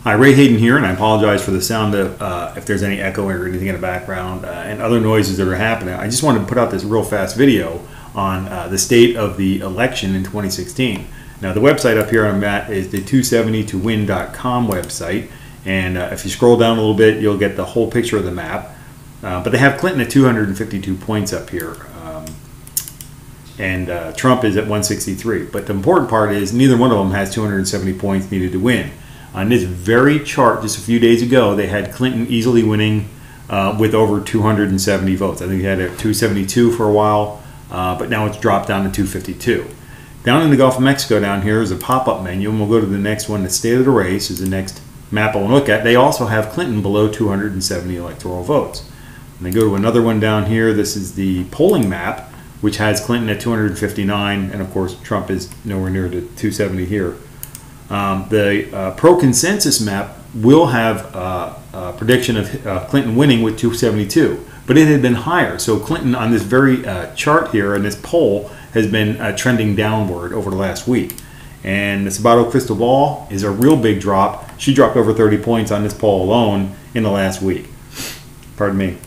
Hi, Ray Hayden here, and I apologize for the sound of if there's any echo or anything in the background and other noises that are happening. I just wanted to put out this real fast video on the state of the election in 2016. Now, the website up here I'm at is the 270towin.com website, and if you scroll down a little bit, you'll get the whole picture of the map. But they have Clinton at 252 points up here, and Trump is at 163. But the important part is neither one of them has 270 points needed to win. On this very chart just a few days ago, they had Clinton easily winning with over 270 votes. I think they had it at 272 for a while, but now it's dropped down to 252. Down in the Gulf of Mexico down here is a pop-up menu, and we'll go to the next one. The state of the race is the next map I want to look at. They also have Clinton below 270 electoral votes. And they go to another one down here. This is the polling map, which has Clinton at 259, and of course Trump is nowhere near the 270 here. The pro-consensus map will have a prediction of Clinton winning with 272, but it had been higher. So Clinton on this very chart here in this poll has been trending downward over the last week. And the Sabato crystal ball is a real big drop. She dropped over 30 points on this poll alone in the last week. Pardon me.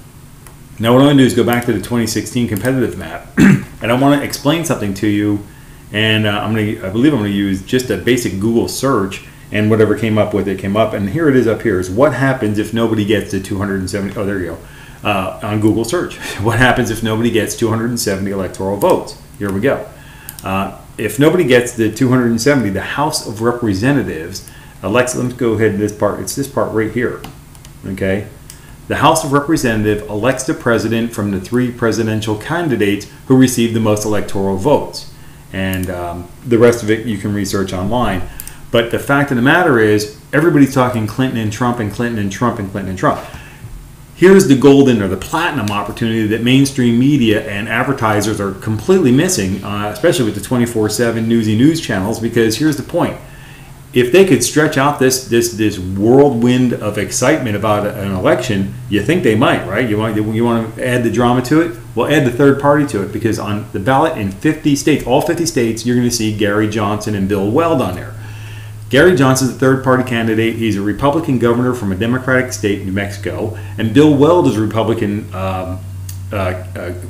Now what I'm going to do is go back to the 2016 competitive map, and I want to explain something to you. And I believe I'm going to use just a basic Google search, and whatever came up with it came up. And here it is up here is what happens if nobody gets to 270. Oh, there you go. On Google search, what happens if nobody gets 270 electoral votes? Here we go. If nobody gets the 270, the House of Representatives elects. Let's go ahead to this part. It's this part right here. Okay. The House of Representatives elects the president from the 3 presidential candidates who received the most electoral votes. And the rest of it you can research online. But the fact of the matter is, everybody's talking Clinton and Trump and Clinton and Trump and Clinton and Trump. Here's the golden or the platinum opportunity that mainstream media and advertisers are completely missing, especially with the 24/7 newsy news channels, because here's the point. If they could stretch out this whirlwind of excitement about an election, you think they might, right? You want to add the drama to it? Well, add the third party to it, because on the ballot in 50 states, all 50 states, you're going to see Gary Johnson and Bill Weld on there. Gary Johnson's a third party candidate. He's a Republican governor from a Democratic state, New Mexico, and Bill Weld is a Republican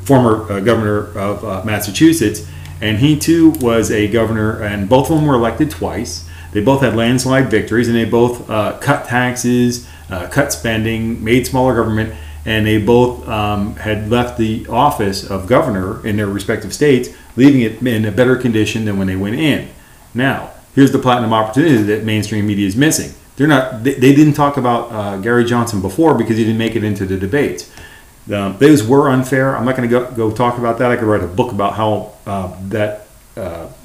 former governor of Massachusetts, and he too was a governor, and both of them were elected twice. They both had landslide victories, and they both cut taxes, cut spending, made smaller government, and they both had left the office of governor in their respective states, leaving it in a better condition than when they went in. Now, here's the platinum opportunity that mainstream media is missing. They didn't talk about Gary Johnson before because he didn't make it into the debates. Those were unfair. I'm not going to go talk about that. I could write a book about how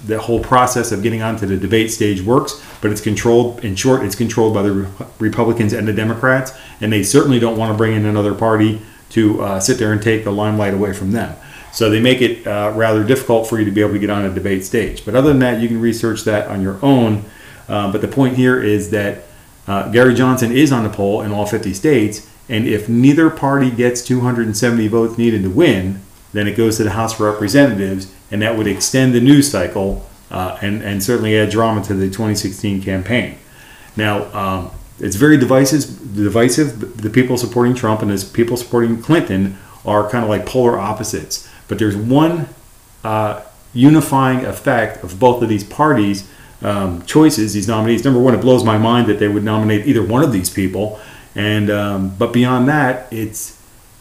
the whole process of getting onto the debate stage works, but it's controlled. In short, it's controlled by the Republicans and the Democrats, and they certainly don't want to bring in another party to sit there and take the limelight away from them. So they make it rather difficult for you to be able to get on a debate stage. But other than that, you can research that on your own. But the point here is that Gary Johnson is on the poll in all 50 states, and if neither party gets 270 votes needed to win, then it goes to the House of Representatives, and that would extend the news cycle and certainly add drama to the 2016 campaign. Now, it's very divisive. The people supporting Trump and the people supporting Clinton are kind of like polar opposites. But there's one unifying effect of both of these parties' choices, these nominees. Number one, it blows my mind that they would nominate either one of these people. And but beyond that, it's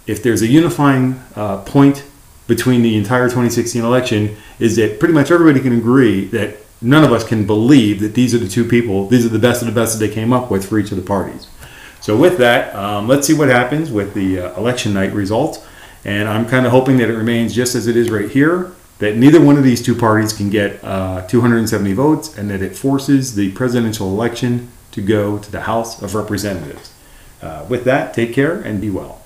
if there's a unifying point between the entire 2016 election, is that pretty much everybody can agree that none of us can believe that these are the two people, these are the best of the best that they came up with for each of the parties. So with that, let's see what happens with the election night results. And I'm kind of hoping that it remains just as it is right here, that neither one of these two parties can get 270 votes, and that it forces the presidential election to go to the House of Representatives. With that, take care and be well.